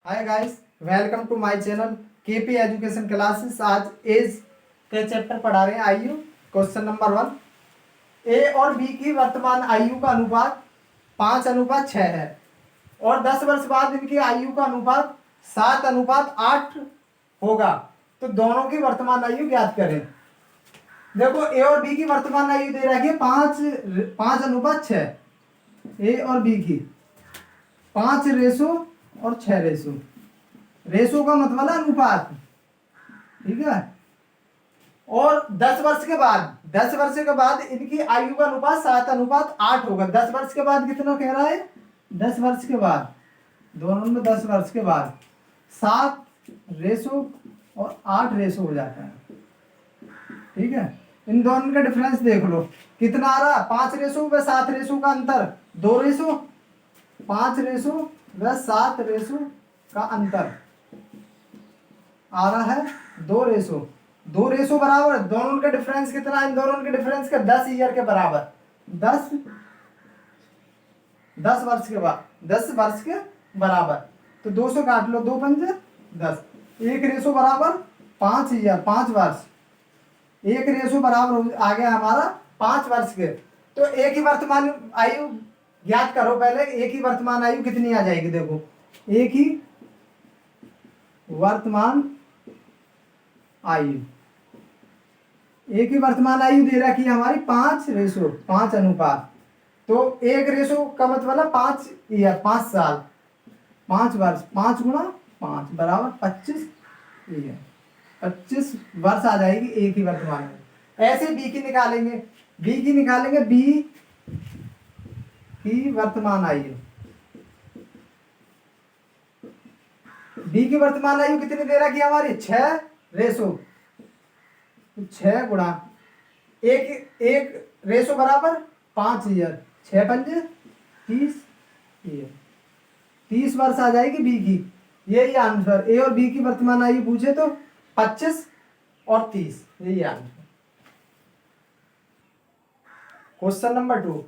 Hi guys, welcome to my channel KP education classes. आज एज के चैप्टर पढ़ा रहे हैं। आयु क्वेश्चन नंबर 1। ए और बी की वर्तमान आयु का अनुपात 5:6 है और 10 वर्ष बाद इनकी आयु का अनुपात 7:8 होगा, तो दोनों की वर्तमान आयु ज्ञात करें। देखो, ए और बी की वर्तमान आयु दे रखी है 5:6। ए और बी की 5:6। रेशो का मतलब अनुपात, ठीक है। और 10 वर्ष के बाद इनकी आयु का अनुपात 7:8 होगा। 10 वर्ष के बाद कितना कह रहा है? 10 वर्ष के बाद, दोनों में 10 वर्ष के बाद 7 और 8 हो जाता है, ठीक है। इन दोनों का डिफरेंस देख लो कितना आ रहा। 5 व 7 का अंतर 2 5 व 7 का अंतर आ रहा है 2 बराबर। दोनों का डिफरेंस कितना है? इन दोनों के डिफरेंस का 10 ईयर के बराबर। 10 वर्ष के बाद 10 वर्ष के बराबर। तो 200 काट लो, 2 पंजे 10। 1 बराबर 5 ईयर, 5 वर्ष। 1 बराबर आ गया हमारा 5 वर्ष के। तो एक ही वर्तमान आयु ज्ञात करो। पहले एक ही वर्तमान आयु कितनी आ जाएगी? देखो, एक ही वर्तमान आयु दे रखी है हमारी 5 अनुपात। तो 1 का मतलब 5 ईयर, 5 साल, 5 वर्ष। 5 गुणा 5 बराबर 25 ईयर, 25 वर्ष आ जाएगी एक ही वर्तमान आयु। ऐसे बी की निकालेंगे। बी की वर्तमान आयु। बी की वर्तमान आयु कितनी दे रखी है हमारी? 6 गुणा एक बराबर 5 ईयर, 6 पंजे 30 ईयर, 30 वर्ष आ जाएगी बी की। यही आंसर। ए और बी की वर्तमान आयु पूछे तो 25 और 30, यही आंसर। Question number 2।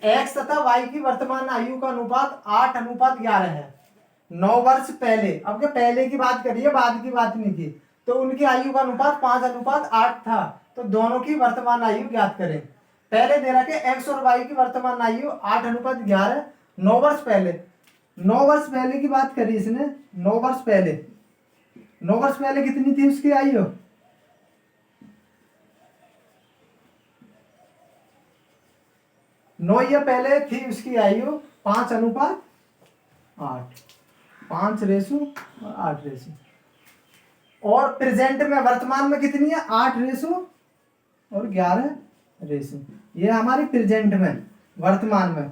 एक्स तथा वाई की वर्तमान आयु का अनुपात 8:11 है 9 वर्ष पहले। अब क्या पहले की बात करिए, बाद की बात नहीं की। तो उनकी आयु का अनुपात 5:8 था। तो दोनों की वर्तमान आयु ज्ञात करें। पहले दे रखे एक्स और वाई की वर्तमान आयु 8:11, 9 वर्ष पहले। 9 वर्ष पहले की बात करी इसने। 9 वर्ष पहले कितनी थी उसकी आयु? 9 ईयर पहले थी उसकी आयु 5:8, 5:8। और प्रेजेंट में, वर्तमान में कितनी है? 8:11। ये हमारी प्रेजेंट में, वर्तमान में,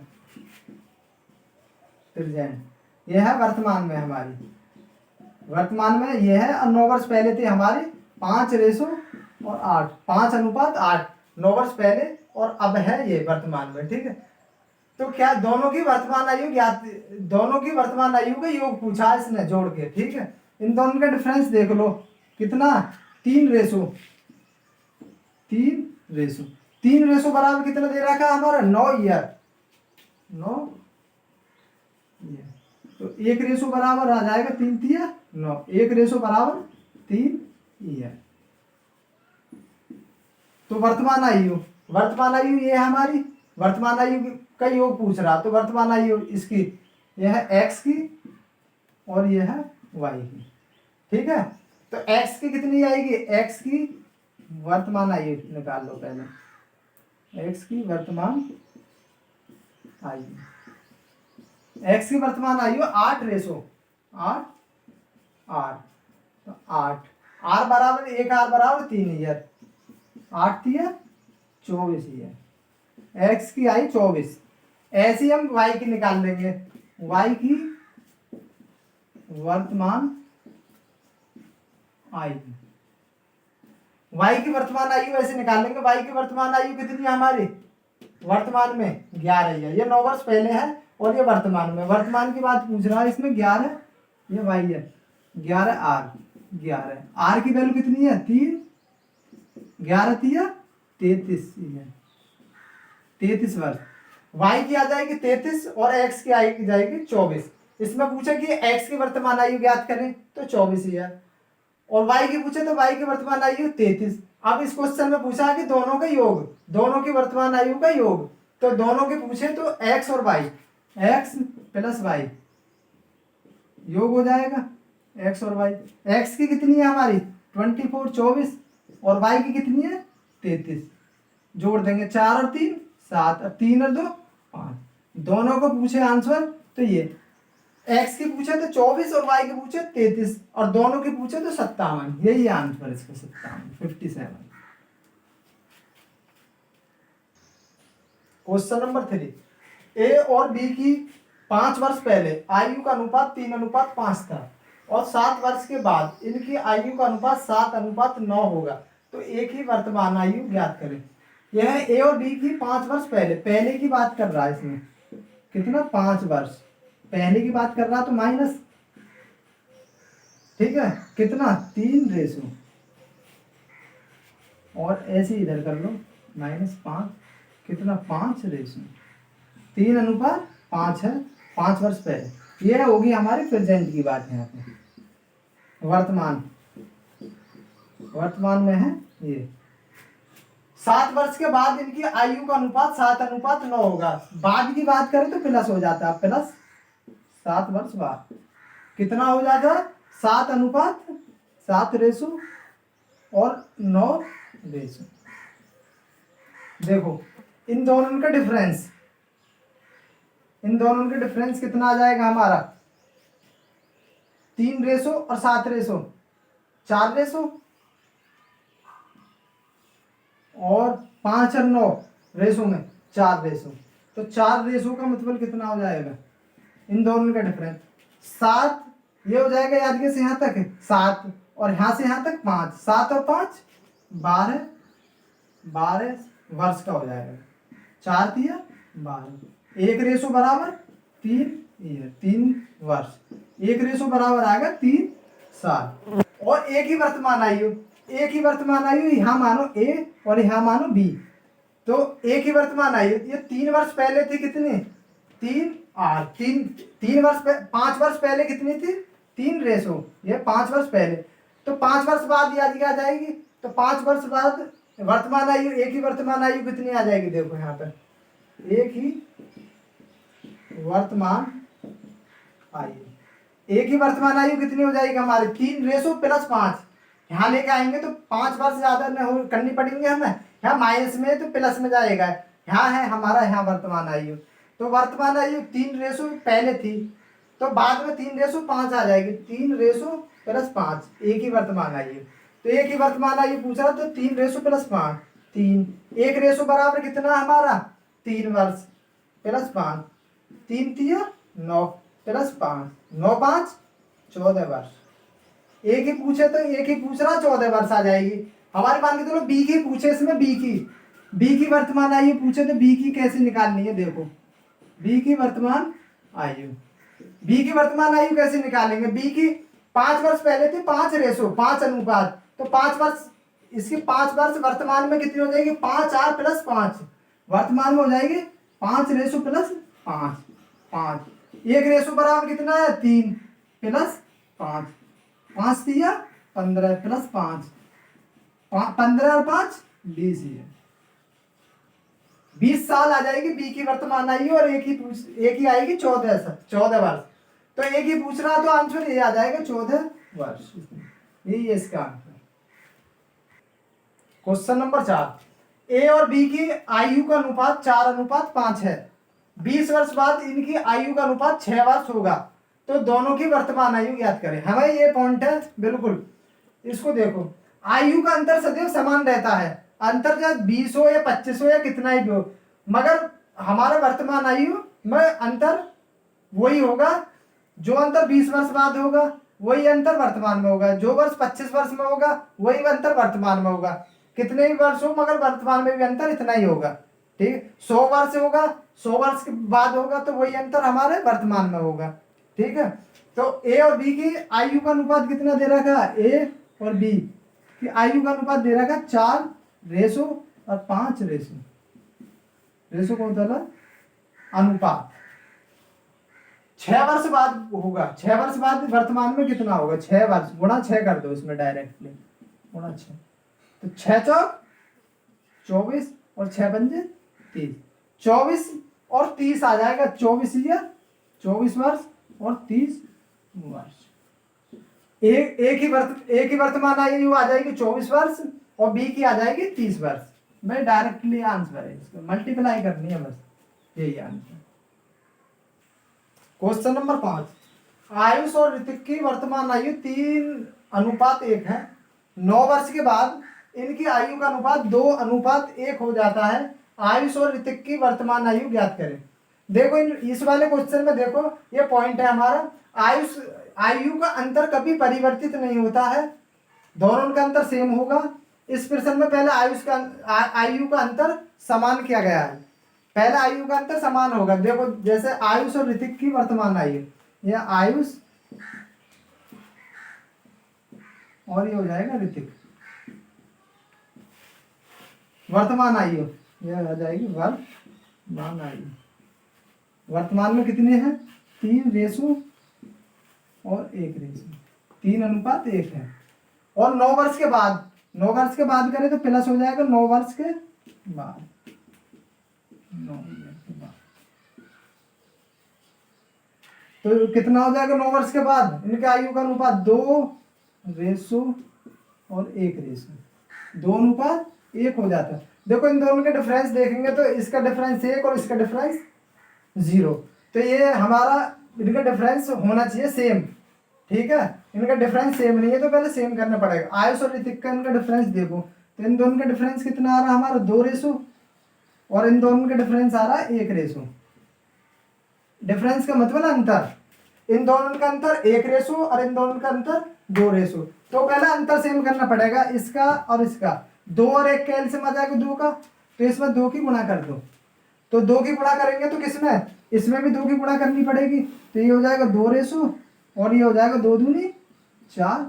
प्रेजेंट ये है वर्तमान में हमारी। वर्तमान में ये है। और 9 वर्ष पहले थी हमारी 5:8, 5:8, 9 वर्ष पहले। और अब है ये वर्तमान में, ठीक है। तो क्या दोनों की वर्तमान आयु ज्ञात, दोनों की वर्तमान आयु का योग पूछा इसने जोड़ के, ठीक है। इन दोनों का डिफरेंस देख लो कितना? 3 बराबर कितना दे रखा हमारा? 9 ईयर। तो 1 बराबर आ जाएगा 3 तिया 9। 1 बराबर 3 ईयर। तो वर्तमान आयु ये है हमारी। वर्तमान आयु का योग पूछ रहा, तो वर्तमान आयु इसकी यह है एक्स की और यह है वाई की, ठीक है। तो एक्स की कितनी आएगी? एक्स की वर्तमान आयु निकाल लो पहले। एक्स की वर्तमान आयु 8:8। तो 8 आर बराबर 1 आर बराबर 3 ईयर, 8 तिया 24 ईयर। एक्स की आई 24। ऐसी हम वाई की निकाल लेंगे। वाई की वर्तमान आयु, वाई की वर्तमान आयु ऐसे निकाल लेंगे। वाई की वर्तमान आयु कितनी है हमारी? वर्तमान में 11 है। ये 9 वर्ष पहले है और ये वर्तमान में। वर्तमान की बात पूछ रहा है इसमें। 11 ये वाई है, 11 आर, 11 आर की वैल्यू कितनी है? 3, 11 तिया 33 है, 33 वर्ष। वाई की आ जाएगी 33 और एक्स की आएगी जाएगी 24। इसमें पूछे कि x की वर्तमान आयु ज्ञात करें तो 24 ईयर, और y की पूछे तो y की वर्तमान आयु 33। अब इस क्वेश्चन में पूछा कि दोनों का योग, दोनों की वर्तमान आयु का योग, तो दोनों के पूछे तो x और y, x प्लस y योग हो जाएगा, x और y। x की कितनी है हमारी 24 24, और y की कितनी है 33, जोड़ देंगे 4 और 3 7, और 3 और 2 5। दोनों को पूछे आंसर तो ये x की पूछे तो 24 और y की पूछे 33, और दोनों की पूछे तो 57, यही आंसर इसका 57। क्वेश्चन नंबर 3, ए और बी की 5 वर्ष पहले आयु का अनुपात 3:5 था, और 7 वर्ष के बाद इनकी आयु का अनुपात 7:9 होगा, तो एक ही वर्तमान आयु ज्ञात करें। यह ए और बी की 5 वर्ष पहले, पहले की बात कर रहा है इसमें, कितना 5 वर्ष पहले की बात कर रहा, तो माइनस, ठीक है, कितना 3 रेशो, और ऐसे इधर कर लो -5, कितना 5 रेशो 3:5 है, 5 वर्ष पहले। ये होगी हमारी प्रेजेंट की बात यहाँ पे, वर्तमान में है ये। 7 वर्ष के बाद इनकी आयु का अनुपात 7:9 होगा, बाद की बात करें तो प्लस हो जाता है, प्लस 7 वर्ष बाद कितना हो जाता है 7:7 रेशो और 9 रेशो। देखो इन दोनों का डिफरेंस, कितना आ जाएगा हमारा 3 रेशो और 7 रेशो 4 रेशो, और 5 और 9 रेशो में 4 रेशो, तो 4 रेशो का मतलब कितना हो जाएगा इन दोनों का डिफरेंस 7, ये हो जाएगा याद के से यहाँ तक 7, और यहाँ से यहाँ तक 5, 7 और 5 12 वर्ष का हो जाएगा, 4 तिया 12, 1 रेशो बराबर 3 वर्ष, 1 रेशो बराबर आएगा 3 साल। और एक ही वर्तमान आयु यहाँ मानो ए और यहाँ मानो बी, तो एक ही वर्तमान आयु, ये 3 वर्ष पहले थी कितनी 3 वर्ष 5 वर्ष पहले कितनी थी 3 रेशो, ये 5 वर्ष पहले, तो 5 वर्ष बाद याद क्या जाएगी, तो 5 वर्ष बाद वर्तमान आयु, एक ही वर्तमान आयु कितनी आ जाएगी, देखो यहाँ पर एक ही वर्तमान आयु कितनी हो जाएगी हमारी 3 रेशो प्लस 5, यहाँ लेके आएंगे तो 5 वर्ष ज्यादा न करनी पड़ेंगे हमें, यहाँ माइनस में तो प्लस में जाएगा, यहाँ है हमारा यहाँ वर्तमान आयु, तो वर्तमान आयु 3 रेशो पहले थी, तो बाद में 3 रेशो 5 आ जाएगी, 3 रेशो प्लस 5 एक ही वर्तमान आयु, तो एक ही वर्तमान आयु पूछ रहा, तो 3 रेशो प्लस 5 3, 1 रेशो बराबर कितना हमारा 3 वर्ष प्लस 5, 3 तिया 9 प्लस 5, 9 5 14 वर्ष। एक ही पूछे तो एक ही पूछ रहा 14 वर्ष आ जाएगी हमारे, मान के चलो बी की पूछे, इसमें बी की वर्तमान आयु पूछे तो बी की कैसे निकालनी है, देखो बी की वर्तमान आयु कैसे निकालेंगे, बी की 5 वर्ष पहले थी 5 रेशो 5 अनुपात, तो 5 वर्ष, इसकी 5 वर्ष वर्तमान में कितनी हो जाएगी 5 4 प्लस 5, वर्तमान में हो जाएगी 5 रेशो प्लस 5, 1 रेशो बराबर कितना है 3 प्लस 5, 5 दिया 15 प्लस 5, 15 और 5 20 है, 20 साल आ जाएगी बी की वर्तमान आयु, और एक ही आएगी 14 वर्ष, तो एक ही पूछ रहा, तो आंसर ये आ जाएगा 14 वर्ष, यही है इसका आंसर। क्वेश्चन नंबर 4, ए और बी की आयु का अनुपात 4:5 है, 20 वर्ष बाद इनकी आयु का अनुपात 6 वर्ष होगा, तो दोनों की वर्तमान आयु ज्ञात करें। हमें ये पॉइंट है बिल्कुल, इसको देखो आयु का अंतर सदैव समान रहता है, अंतर चाहे 20 हो या 25 हो या कितना ही हो, मगर हमारा वर्तमान आयु में अंतर वही होगा, जो अंतर 20 वर्ष बाद होगा वही अंतर वर्तमान में होगा, जो वर्ष 25 वर्ष में होगा वही अंतर वर्तमान में होगा, कितने ही वर्ष हो मगर वर्तमान में भी अंतर इतना ही होगा, ठीक। 100 वर्ष होगा, 100 वर्ष के बाद होगा तो वही अंतर हमारे वर्तमान में होगा, ठीक है। तो ए और बी की आयु का अनुपात कितना दे रखा है, ए और बी की आयु का अनुपात दे रखा 4 रेशो और 5 रेशो कौन था अनुपात, 6 वर्ष बाद होगा, 6 वर्ष बाद वर्तमान में कितना होगा, 6 वर्ष गुणा 6 कर दो इसमें डायरेक्टली, गुणा 6, तो 6 चौक 24 और 6 पंजे 30, 24 और 30 आ जाएगा 24 ईयर, 24 वर्ष और 30 वर्ष। एक ही वर्तमान आयु आ जाएगी 24 वर्ष और बी की आ जाएगी 30 वर्ष। मैं डायरेक्टली आंसर है, इसको मल्टीप्लाई करनी है बस, यही आंसर। क्वेश्चन नंबर 5, आयुष और ऋतिक की वर्तमान आयु 3:1 है। 9 वर्ष के बाद इनकी आयु का अनुपात 2:1 हो जाता है। आयुष और ऋतिक की वर्तमान आयु ज्ञात करें। देखो इस वाले क्वेश्चन में देखो, ये पॉइंट है हमारा, आयु का अंतर कभी परिवर्तित नहीं होता है, दोनों का अंतर सेम होगा। इस प्रश्न में पहले आयु का अंतर समान किया गया है, पहला आयु का अंतर समान होगा। देखो जैसे आयुष और ऋतिक की वर्तमान आयु, यह आयुष और ये हो जाएगा ऋतिक, वर्तमान आयु यह हो जाएगी वर्तमान आयु। वर्तमान में कितने हैं, 3 और 1, 3:1 है। और 9 वर्ष के बाद, 9 वर्ष के बाद करें तो प्लस हो जाएगा 9 वर्ष के बाद, 9 वर्ष के बाद तो कितना हो जाएगा 9 वर्ष के बाद, इनके आयु का अनुपात 2 और 1, 2:1 हो जाता है। देखो इन दोनों के डिफरेंस देखेंगे तो इसका डिफरेंस 1 और इसका डिफरेंस 0, तो ये हमारा इनका डिफरेंस होना चाहिए सेम, ठीक है। इनका डिफरेंस सेम नहीं है तो पहले सेम करना पड़ेगा। आयुष और ऋतिक का इनका डिफरेंस देखो, तो इन दोनों का डिफरेंस कितना आ रहा है हमारा 2 और इन दोनों का डिफरेंस आ रहा है 1। डिफरेंस का मतलब अंतर, इन दोनों का अंतर 1 और इन दोनों का अंतर 2। तो पहले अंतर सेम करना पड़ेगा, इसका और इसका। 2 और 1 का एलसीएम आ जाएगा 2 का, तो इसमें 2 की गुणा कर दो, तो 2 की गुणा करेंगे तो किसमें, इसमें भी 2 की गुणा करनी पड़ेगी, तो ये हो जाएगा 2 और ये हो जाएगा 2 दूनी 4।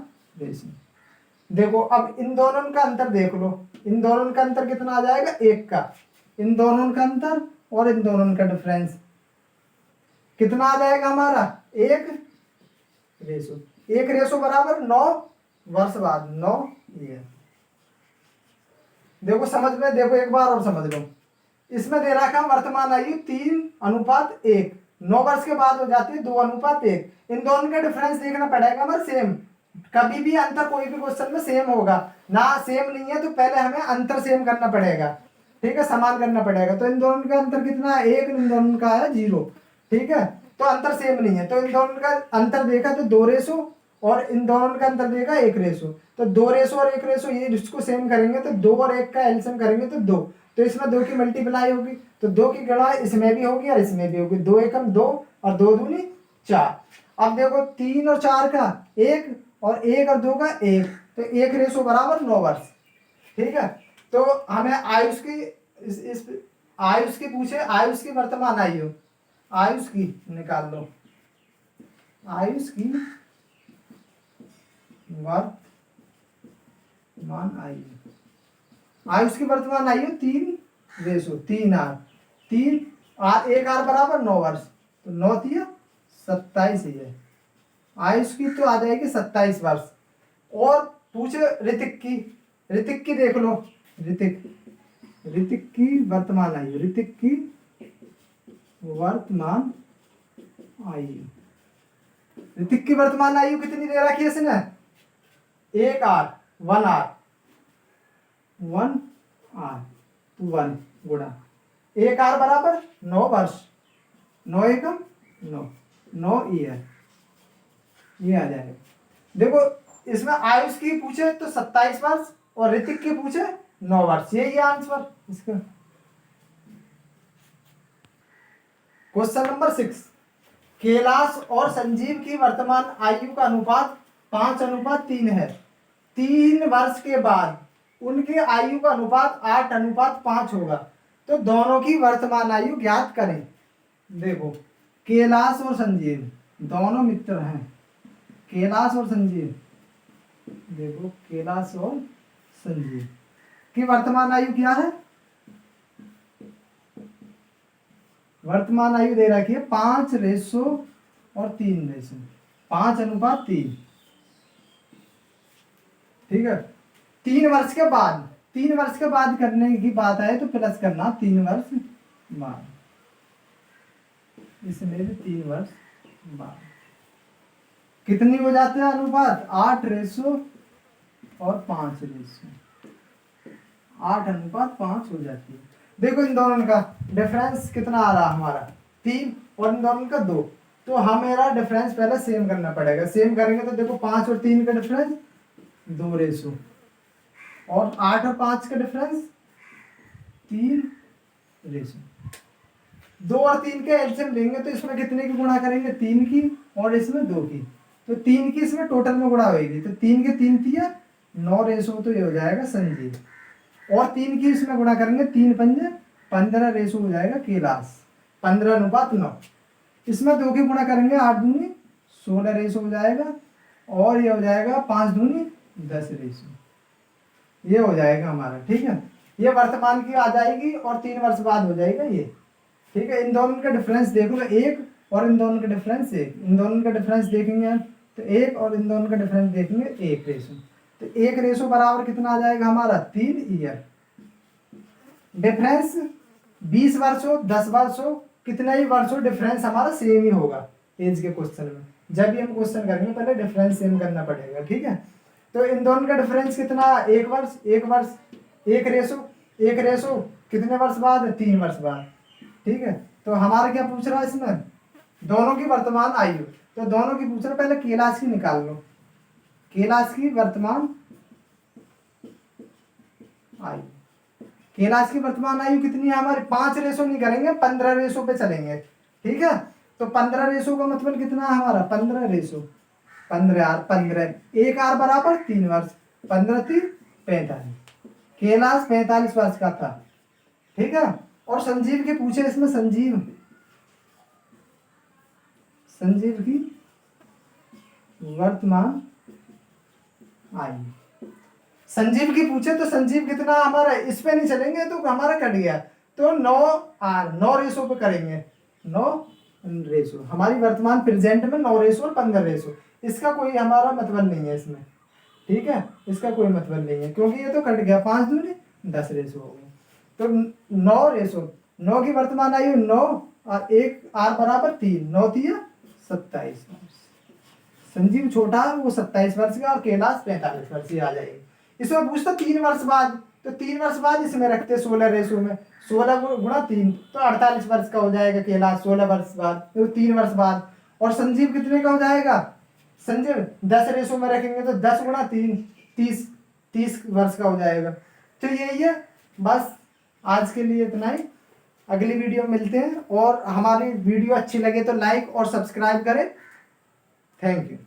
देखो अब इन दोनों का अंतर देख लो, इन दोनों का अंतर कितना आ जाएगा 1 का, इन दोनों का अंतर और इन दोनों का डिफरेंस कितना आ जाएगा हमारा 1 बराबर 9 वर्ष बाद 9 ईयर। देखो समझ में, देखो एक बार और समझ लो, इसमें दे रखा वर्तमान आयु 3:1, 9 वर्ष के बाद हो जाती है 2:1। इन दोनों का डिफरेंस देखना पड़ेगा हमारे सेम, कभी भी अंतर कोई भी क्वेश्चन में सेम होगा ना, सेम नहीं है तो पहले हमें अंतर सेम करना पड़ेगा, ठीक है, समान करना पड़ेगा। तो इन दोनों का अंतर कितना है 1, इन दोनों का है 0, ठीक है, तो अंतर सेम नहीं है, तो इन दोनों का अंतर देखा तो 2 और इन दोनों का अंतर देखा 1, तो 2 और 1 ये इसको सेम करेंगे तो 2 और 1 का एलसीएम करेंगे तो 2, तो इसमें 2 की मल्टीप्लाई होगी, तो 2 की गणना इसमें भी होगी और इसमें भी होगी, 2 एकम 2 और 2 दूनी 4। अब देखो 3 और 4 का 1 और 1 और 2 का 1, तो 1 बराबर 9 वर्ष, ठीक है। तो हमें आयुष की आयुष की पूछे, आयुष की वर्तमान आयु, आयुष की निकाल लो, आयुष की वर्तमान आयु, आयुष की वर्तमान आयु 3 आर 1 आर बराबर 9 वर्ष, तो 9 3 27 ही है, आयुष की तो आ जाएगी 27 वर्ष। और पूछे ऋतिक की देख लो, ऋतिक की वर्तमान आयु, ऋतिक की वर्तमान आयु, ऋतिक की वर्तमान आयु कितनी दे रखी है इसने 1 आर 1 आर 1 गुणा 1 आर बराबर 9 वर्ष, 9 एकम 9 ईयर, ये आ जाएगा। देखो इसमें आयुष की पूछे तो 27 वर्ष और ऋतिक की पूछे 9 वर्ष, यही आंसर इसका। क्वेश्चन नंबर 6, कैलाश और संजीव की वर्तमान आयु का अनुपात 5:3 है। 3 वर्ष के बाद उनके आयु का अनुपात 8:5 होगा, तो दोनों की वर्तमान आयु ज्ञात करें। देखो कैलाश और संजीव दोनों मित्र हैं, कैलाश और संजीव, देखो कैलाश और संजीव की वर्तमान आयु क्या है, वर्तमान आयु दे रखी है 5:8 और 3 रेशो 5:3। ठीक है, 3 वर्ष के बाद, 3 वर्ष के बाद करने की बात आए तो प्लस करना 3 वर्ष बाद, इसमें भी 3 वर्ष बाद कितनी हो जाते हैं अनुपात? 8 और 5 8:5 हो जाती है। देखो इन दोनों का डिफरेंस कितना आ रहा हमारा 3 और इन दोनों का 2, तो हमें डिफरेंस पहले सेम करना पड़ेगा। सेम करेंगे तो देखो 5 और 3 का डिफरेंस 2 और 8 और 5 का डिफरेंस 3 2 और 3 के एलसीएम लेंगे तो इसमें कितने की गुणा करेंगे? 3 की और इसमें 2 की, तो 3 की इसमें टोटल में गुणा होगी, तो 3 के 3 तिया 9 तो ये हो जाएगा संजीव, और 3 की इसमें गुणा करेंगे 3 पंजे 15 हो जाएगा कैलाश, 15:9। इसमें 2 की गुणा करेंगे 8 दूनी 16 हो जाएगा, और ये हो जाएगा 5 दूनी 10 ये हो जाएगा हमारा। ठीक है, ये वर्तमान की आ जाएगी और 3 वर्ष बाद हो जाएगा ये। ठीक है, इन दोनों का डिफरेंस देख लो 1 और इन दोनों का डिफरेंस 1, इन दोनों का डिफरेंस देखेंगे तो 1 और इन दोनों का डिफरेंस देखेंगे 1 तो 1 बराबर कितना आ जाएगा हमारा? 3 ईयर। डिफरेंस 20 वर्ष हो 10 वर्ष हो कितना ही वर्ष हो, डिफरेंस हमारा सेम ही होगा एज के क्वेश्चन में। जब भी हम क्वेश्चन करेंगे पहले डिफरेंस सेम करना पड़ेगा। ठीक है, तो इन दोनों का डिफरेंस कितना? 1 वर्ष 1 वर्ष 1 कितने वर्ष बाद? 3 वर्ष बाद। ठीक है, तो हमारा क्या पूछ रहा है इसमें? दोनों की वर्तमान आयु, तो दोनों की पूछ रहा है, पहले कैलाश की निकाल लो। कैलाश की वर्तमान आयु, कैलाश की वर्तमान आयु कितनी है हमारी? 5 नहीं करेंगे, 15 पे चलेंगे। ठीक है, तो 15 का मतलब कितना है हमारा? 15 1 आर बराबर 3 वर्ष, 15 3 45। कैलाश 45 वर्ष का था। ठीक है, और संजीव के पूछे इसमें, संजीव की वर्तमान आयु, संजीव की पूछे तो संजीव कितना हमारा? इस पे नहीं चलेंगे तो हमारा कट गया, तो 9 पे करेंगे। 9 हमारी वर्तमान प्रेजेंट में 9 और 15 इसका कोई हमारा मतलब नहीं है इसमें। ठीक है, इसका कोई मतलब नहीं है क्योंकि ये तो कट गया, 5 दूनी 10 हो गए, तो 9 की वर्तमान आयु 9 और 1 आर बराबर 3, 9 3 27 वर्ष। संजीव छोटा वो 27 वर्ष का और कैलाश 45 वर्ष आ जाएगी। इसमें पूछता 3 वर्ष बाद, तो 3 वर्ष बाद इसमें रखते 16 में, 16 गुणा 3 तो 48 वर्ष का हो जाएगा कैलाश 16 वर्ष बाद, तो 3 वर्ष बाद। और संजीव कितने का हो जाएगा? संजीव 10 में रखेंगे तो 10 गुणा 3 30 वर्ष का हो जाएगा। तो यही है, बस आज के लिए इतना ही। अगली वीडियो में मिलते हैं, और हमारी वीडियो अच्छी लगे तो लाइक और सब्सक्राइब करें। Thank you.